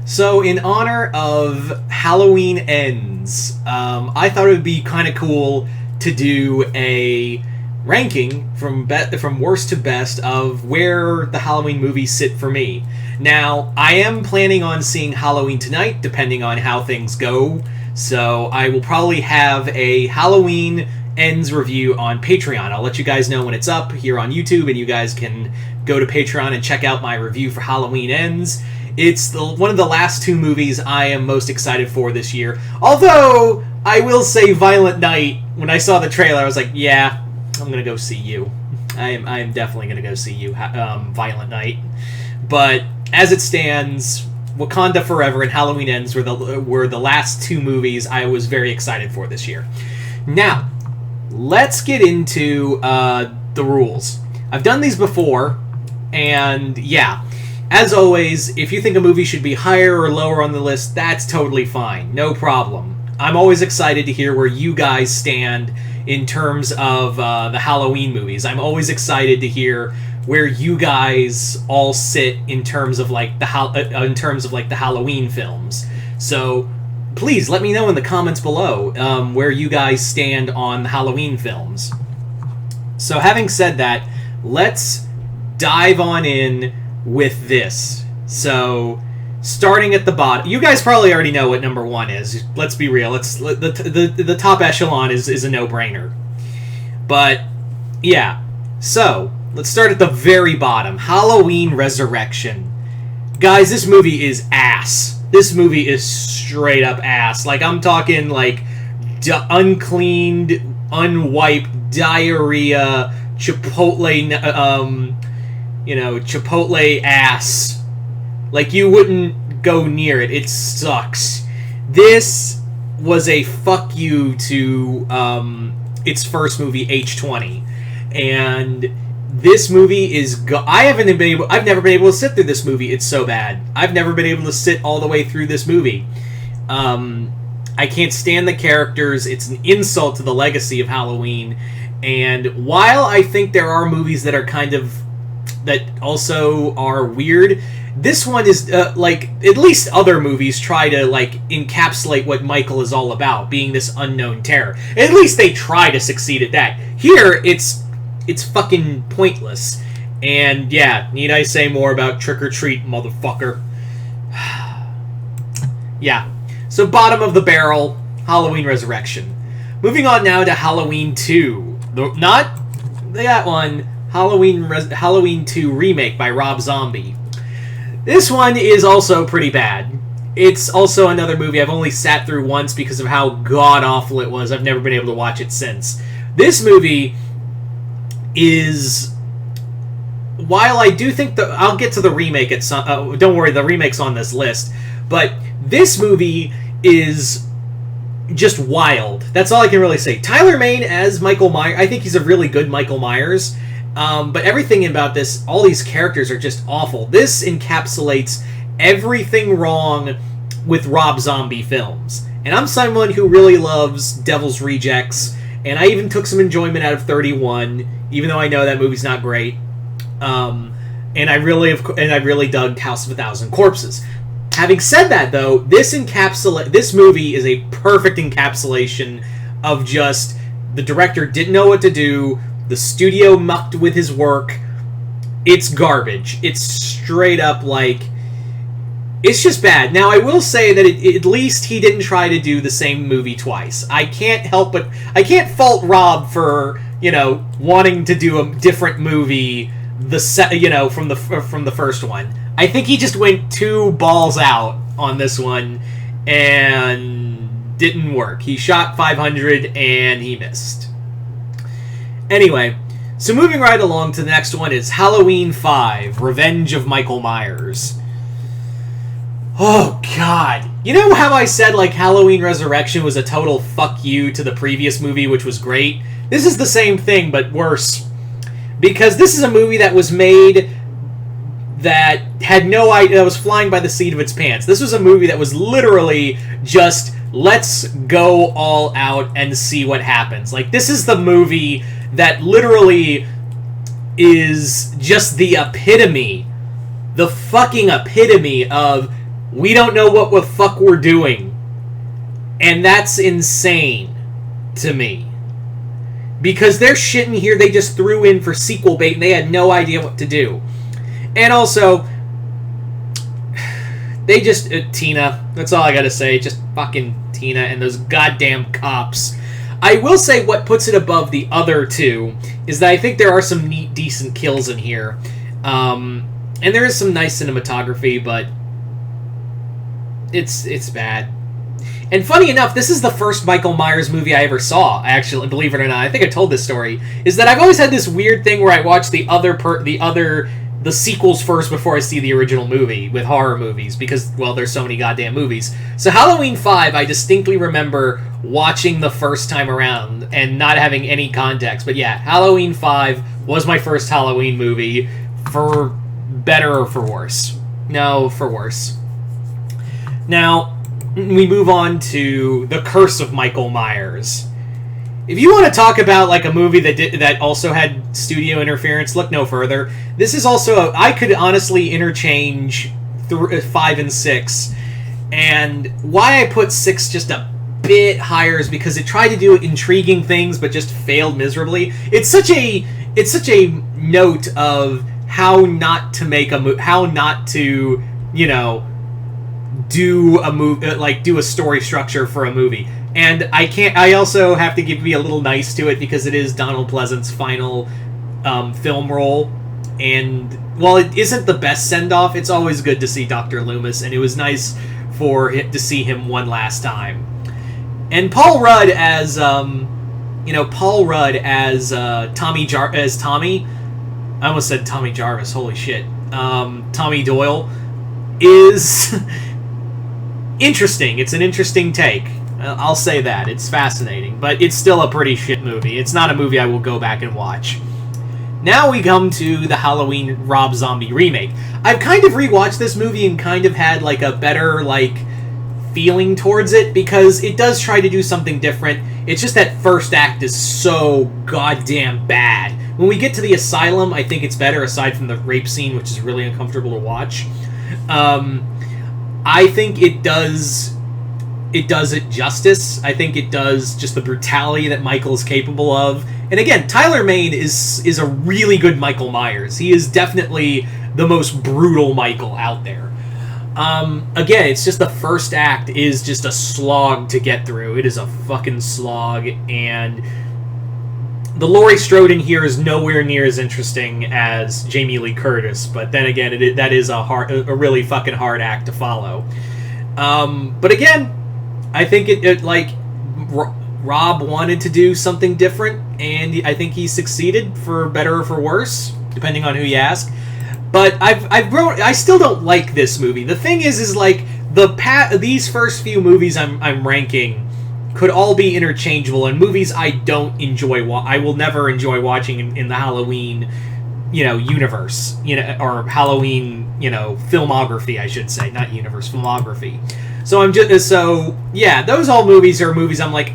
So, in honor of Halloween Ends, I thought it would be kind of cool to do a ranking from worst to best of where the Halloween movies sit for me. Now, I am planning on seeing Halloween tonight, depending on how things go. So, I will probably have a Halloween Ends review on Patreon. I'll let you guys know when it's up here on YouTube, and you guys can go to Patreon and check out my review for Halloween Ends. It's one of the last two movies I am most excited for this year. Although, I will say Violent Night, when I saw the trailer, I was like, yeah, I'm going to go see you. I am definitely going to go see you, Violent Night. But, as it stands, Wakanda Forever and Halloween Ends were the last two movies I was very excited for this year. Now, let's get into the rules. I've done these before, and yeah. As always, if you think a movie should be higher or lower on the list, that's totally fine. No problem. I'm always excited to hear where you guys stand in terms of the Halloween movies. I'm always excited to hear where you guys all sit in terms of like the Halloween films. So please let me know in the comments below where you guys stand on the Halloween films. So having said that, let's dive on in with this. So, starting at the bottom, you guys probably already know what number one is. Let's be real. The top echelon is a no-brainer. But yeah, so let's start at the very bottom. Halloween Resurrection, guys. This movie is ass. This movie is straight up ass. Like I'm talking like uncleaned, unwiped diarrhea, Chipotle. Chipotle ass. Like, you wouldn't go near it. It sucks. This was a fuck you to its first movie, H20. And this movie is... I've never been able to sit through this movie. It's so bad. I've never been able to sit all the way through this movie. I can't stand the characters. It's an insult to the legacy of Halloween. And while I think there are movies that are that also are weird, this one is like, at least other movies try to like encapsulate what Michael is all about, being this unknown terror. At least they try to succeed at that. Here it's fucking pointless. And yeah, need I say more about Trick or Treat, motherfucker? Yeah. So bottom of the barrel, Halloween Resurrection. Moving on now to Halloween 2. Not that one. Halloween 2 Remake by Rob Zombie. This one is also pretty bad. It's also another movie I've only sat through once because of how god-awful it was. I've never been able to watch it since. This movie is... While I do think I'll get to the remake at some... don't worry, the remake's on this list. But this movie is just wild. That's all I can really say. Tyler Mane as Michael Myers... I think he's a really good Michael Myers. But everything about this, all these characters are just awful. This encapsulates everything wrong with Rob Zombie films. And I'm someone who really loves Devil's Rejects, and I even took some enjoyment out of 31, even though I know that movie's not great. And I really dug House of a Thousand Corpses. Having said that, though, this movie is a perfect encapsulation of just the director didn't know what to do. The studio mucked with his work. It's garbage. It's straight up like... It's just bad. Now, I will say that at least he didn't try to do the same movie twice. I can't fault Rob for, wanting to do a different movie from the first one. I think he just went too balls out on this one and didn't work. He shot 500 and he missed. Anyway, so moving right along to the next one is Halloween 5, Revenge of Michael Myers. Oh, God. You know how I said, like, Halloween Resurrection was a total fuck you to the previous movie, which was great? This is the same thing, but worse. Because this is a movie that was made that had no idea, that was flying by the seat of its pants. This was a movie that was literally just, let's go all out and see what happens. Like, this is the movie that literally is just the epitome, the fucking epitome of we don't know what the fuck we're doing. And that's insane to me. Because their shit in here they just threw in for sequel bait and they had no idea what to do. And also, they just... Tina. That's all I gotta say. Just fucking Tina and those goddamn cops. I will say what puts it above the other two is that I think there are some neat, decent kills in here. And there is some nice cinematography, but it's bad. And funny enough, this is the first Michael Myers movie I ever saw, actually, believe it or not. I think I told this story. Is that I've always had this weird thing where I watch the sequels first before I see the original movie with horror movies, because, well, there's so many goddamn movies. So Halloween 5, I distinctly remember watching the first time around and not having any context. But yeah, Halloween 5 was my first Halloween movie, for better or for worse. No, for worse. Now, we move on to The Curse of Michael Myers. If you want to talk about like a movie that also had studio interference, look no further. This is also I could honestly interchange 5 and 6, and why I put 6 just a bit higher is because it tried to do intriguing things but just failed miserably. It's such a note of how not to make a how not to do a movie, like do a story structure for a movie. And I also have to be a little nice to it because it is Donald Pleasance's final film role. And while it isn't the best send-off, it's always good to see Dr. Loomis, and it was nice to see him one last time. And Paul Rudd as Tommy. I almost said Tommy Jarvis. Holy shit. Tommy Doyle is interesting. It's an interesting take. I'll say that. It's fascinating. But it's still a pretty shit movie. It's not a movie I will go back and watch. Now we come to the Halloween Rob Zombie remake. I've kind of rewatched this movie and kind of had like a better feeling towards it because it does try to do something different. It's just that first act is so goddamn bad. When we get to the asylum, I think it's better aside from the rape scene, which is really uncomfortable to watch. I think it does it justice. I think it does just the brutality that Michael is capable of. And again, Tyler Mane is a really good Michael Myers. He is definitely the most brutal Michael out there. Again, it's just the first act is just a slog to get through. It is a fucking slog, and the Laurie Strode in here is nowhere near as interesting as Jamie Lee Curtis, but then again, that is a really fucking hard act to follow. But again, I think Rob wanted to do something different, and I think he succeeded, for better or for worse, depending on who you ask. But I still don't like this movie. The thing is these first few movies I'm ranking could all be interchangeable, and movies I don't enjoy. I will never enjoy watching in the Halloween, universe, or Halloween, filmography, I should say, not universe, filmography. So yeah, those all movies are movies I'm like,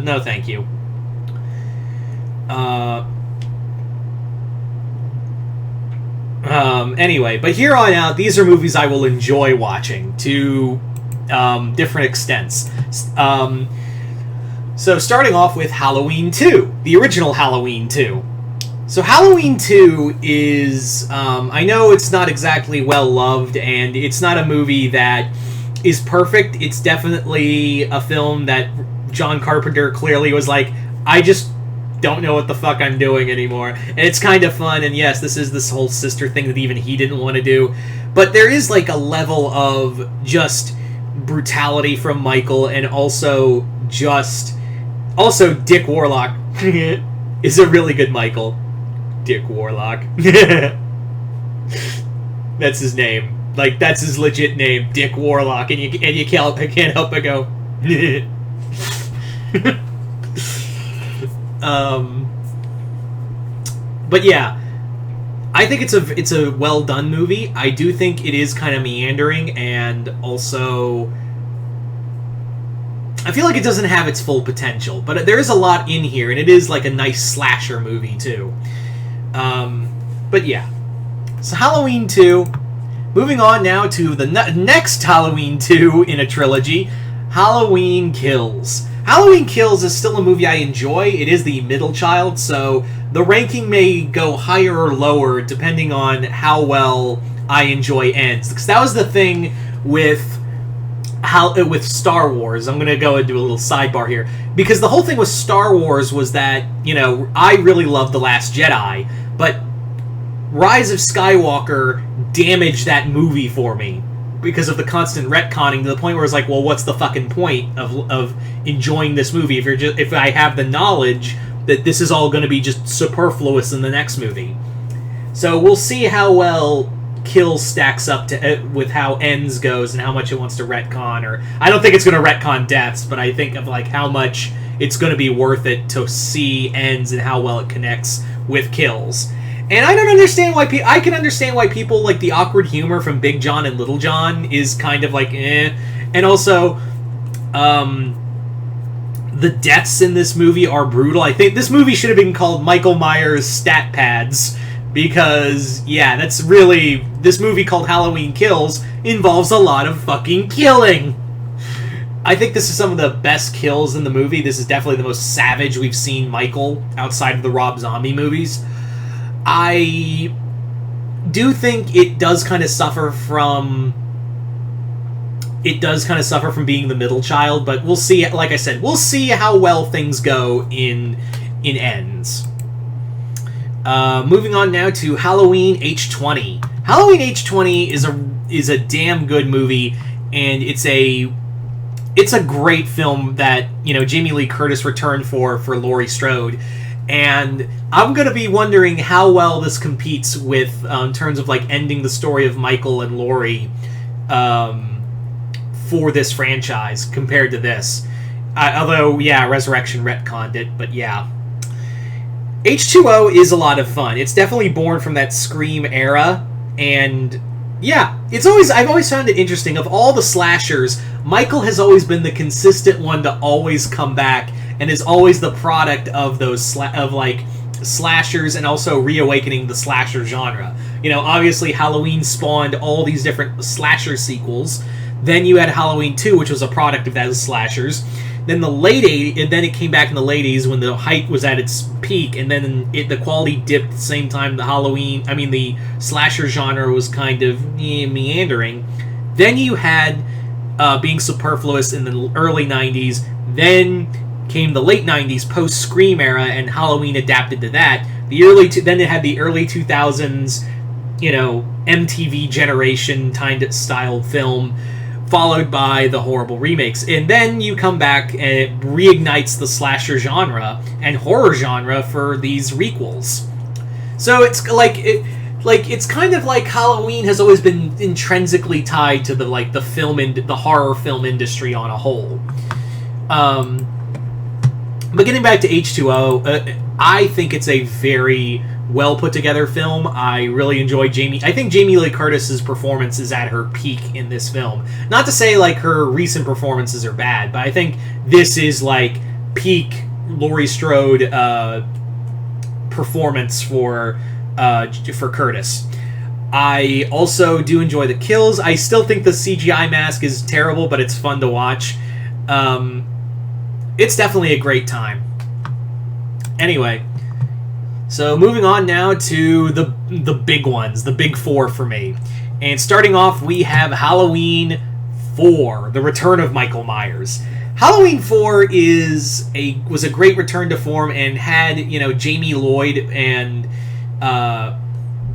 no, thank you. Anyway, but here on out, these are movies I will enjoy watching to different extents. So starting off with Halloween 2, the original Halloween 2. So Halloween 2 is, I know it's not exactly well loved, and it's not a movie that is perfect. It's definitely a film that John Carpenter clearly was like, I just don't know what the fuck I'm doing anymore. And it's kind of fun, and yes, this is this whole sister thing that even he didn't want to do. But there is a level of just brutality from Michael, and also Dick Warlock is a really good Michael. Dick Warlock. That's his name. That's his legit name, Dick Warlock, and you can't help but go. But yeah, I think it's a well done movie. I do think it is kind of meandering, and also I feel like it doesn't have its full potential. But there is a lot in here, and it is a nice slasher movie too. But yeah, so Halloween 2. Moving on now to the next Halloween 2 in a trilogy, Halloween Kills. Halloween Kills is still a movie I enjoy. It is the middle child, so the ranking may go higher or lower depending on how well I enjoy Ends. Because that was the thing with Star Wars. I'm going to go and do a little sidebar here. Because the whole thing with Star Wars was that, I really loved The Last Jedi, but Rise of Skywalker damaged that movie for me because of the constant retconning to the point where it's like, well, what's the fucking point of enjoying this movie if I have the knowledge that this is all going to be just superfluous in the next movie? So we'll see how well Kills stacks up with how Ends goes and how much it wants to retcon. Or I don't think it's going to retcon deaths, but I think of like how much it's going to be worth it to see Ends and how well it connects with Kills. And I don't understand why I can understand why people like the awkward humor from Big John and Little John is kind of like eh. And also, the deaths in this movie are brutal. I think this movie should have been called Michael Myers Stat Pads. Because, yeah, that's really... This movie called Halloween Kills involves a lot of fucking killing. I think this is some of the best kills in the movie. This is definitely the most savage we've seen Michael outside of the Rob Zombie movies. I do think it does kind of suffer from... It does kind of suffer from being the middle child, but we'll see, like I said, we'll see how well things go in Ends. Moving on now to Halloween H20. Halloween H20 is a damn good movie, and it's a great film that Jamie Lee Curtis returned for Laurie Strode, and I'm gonna be wondering how well this competes with in terms of like ending the story of Michael and Laurie for this franchise compared to this. Although Resurrection retconned it, but yeah. H2O is a lot of fun. It's definitely born from that Scream era, and yeah, I've always found it interesting. Of all the slashers, Michael has always been the consistent one to always come back, and is always the product of those slashers, and also reawakening the slasher genre. Obviously Halloween spawned all these different slasher sequels. Then you had Halloween 2, which was a product of those slashers. Then it came back in the late 80s when the hype was at its peak, and then the quality dipped at the same time the slasher genre was kind of meandering. Then you had being superfluous in the early 90s. Then came the late 90s post-Scream era, and Halloween adapted to that. Then it had the early 2000s, MTV generation kind of style film, followed by the horrible remakes. And then you come back and it reignites the slasher genre and horror genre for these requels. So it's it's kind of like Halloween has always been intrinsically tied to the horror film industry on a whole. But getting back to H2O, I think it's a very well put together film. I really enjoy I think Jamie Lee Curtis's performance is at her peak in this film. Not to say like her recent performances are bad, but I think this is like peak Laurie Strode performance for Curtis. I also do enjoy the kills. I still think the CGI mask is terrible, but it's fun to watch. It's definitely a great time. Anyway, so moving on now to the big ones, the big four for me. And starting off, we have Halloween 4, The Return of Michael Myers. Halloween 4 was a great return to form and had, Jamie Lloyd and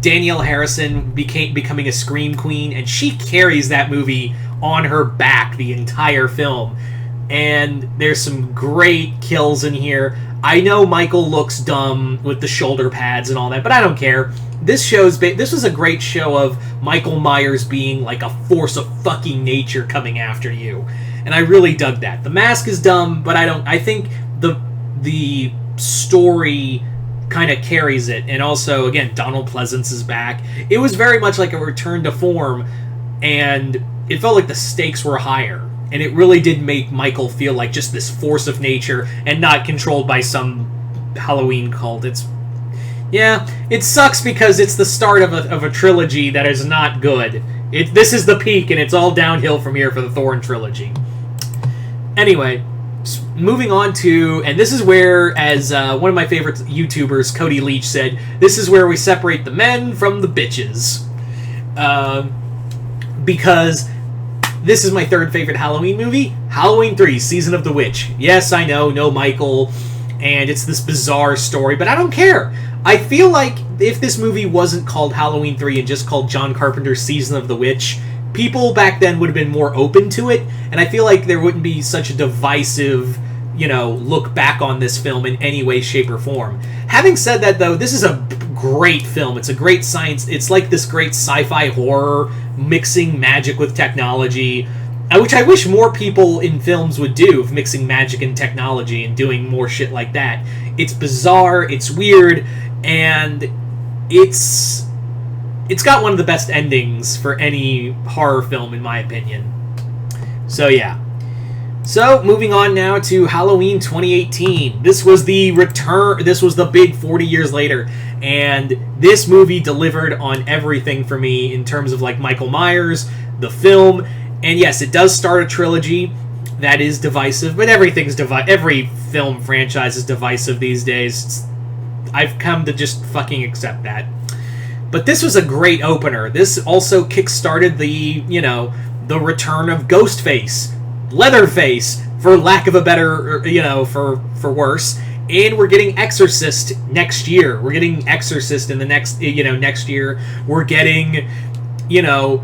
Danielle Harrison becoming a scream queen, and she carries that movie on her back the entire film. And there's some great kills in here. I know Michael looks dumb with the shoulder pads and all that, but I don't care. This was a great show of Michael Myers being like a force of fucking nature coming after you. And I really dug that. The mask is dumb, but I think the story kind of carries it. And also, again, Donald Pleasance is back. It was very much like a return to form, and it felt like the stakes were higher. And it really did make Michael feel like just this force of nature and not controlled by some Halloween cult. It sucks because it's the start of a trilogy that is not good. This is the peak, and it's all downhill from here for the Thorne trilogy. Anyway, moving on to, and this is where, as one of my favorite YouTubers, Cody Leach, said, this is where we separate the men from the bitches. Because this is my third favorite Halloween movie, Halloween 3, Season of the Witch. Yes, I know, no Michael, and it's this bizarre story, but I don't care. I feel like if this movie wasn't called Halloween 3 and just called John Carpenter's Season of the Witch, people back then would have been more open to it, and I feel like there wouldn't be such a divisive, look back on this film in any way, shape, or form. Having said that, though, this is a great film. It's a great science. It's like this great sci-fi horror mixing magic with technology, which I wish more people in films would do, of mixing magic and technology and doing more shit like that. It's bizarre, it's weird, and it's got one of the best endings for any horror film, in my opinion. So, yeah. So, moving on now to Halloween 2018. This was the return, this was the big 40 years later, and this movie delivered on everything for me in terms of, like, Michael Myers, the film, and yes, it does start a trilogy that is divisive, but everything's every film franchise is divisive these days. I've come to just fucking accept that. But this was a great opener. This also kick-started the, the return of Ghostface, Leatherface, for lack of a better, for worse. And we're getting Exorcist next year. We're getting Exorcist in the next, next year. We're getting, there's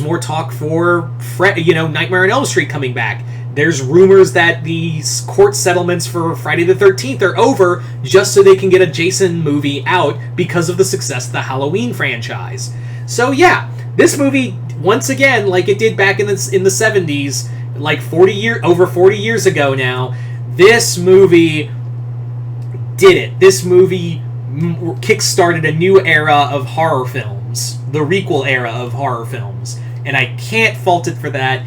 more talk for, Nightmare on Elm Street coming back. There's rumors that the court settlements for Friday the 13th are over just so they can get a Jason movie out because of the success of the Halloween franchise. So yeah, this movie, once again, like it did back in the 70s, like over 40 years ago now, this movie did it. This movie kickstarted a new era of horror films, the requel era of horror films, and I can't fault it for that.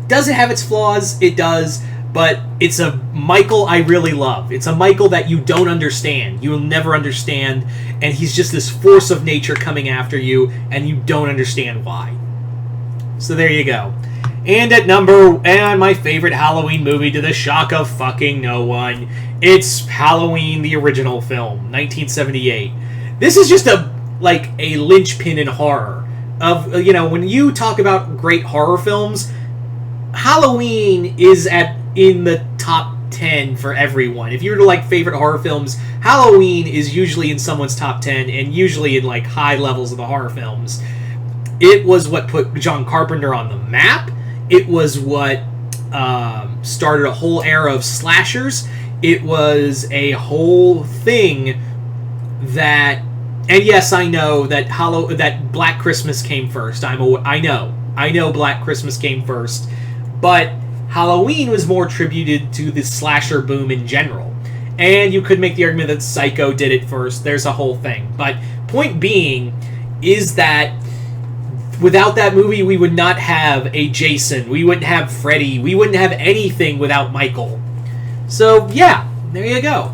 Does it have its flaws? It does, but it's a Michael I really love. It's a Michael that you don't understand. You will never understand, and he's just this force of nature coming after you, and you don't understand why. So there you go. And my favorite Halloween movie, to the shock of fucking no one, it's Halloween, the original film, 1978. This is just a linchpin in horror. When you talk about great horror films, Halloween is in the top 10 for everyone. If you were to like favorite horror films, Halloween is usually in someone's top 10 and usually in like high levels of the horror films. It was what put John Carpenter on the map. It was what started a whole era of slashers. It was a whole thing that, and yes, I know that Black Christmas came first. I know Black Christmas came first. But Halloween was more attributed to the slasher boom in general. And you could make the argument that Psycho did it first. There's a whole thing. But point being is that without that movie, we would not have a Jason. We wouldn't have Freddy. We wouldn't have anything without Michael. So, yeah, there you go.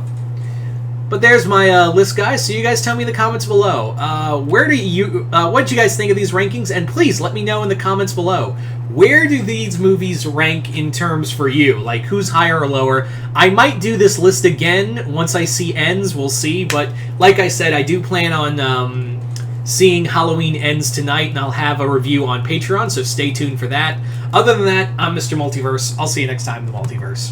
But there's my list, guys. So you guys tell me in the comments below. What did you guys think of these rankings? And please let me know in the comments below. Where do these movies rank in terms for you? Like, who's higher or lower? I might do this list again once I see Ends. We'll see. But like I said, I do plan on seeing Halloween Ends tonight, and I'll have a review on Patreon, so stay tuned for that. Other than that, I'm Mr. Multiverse. I'll see you next time in the Multiverse.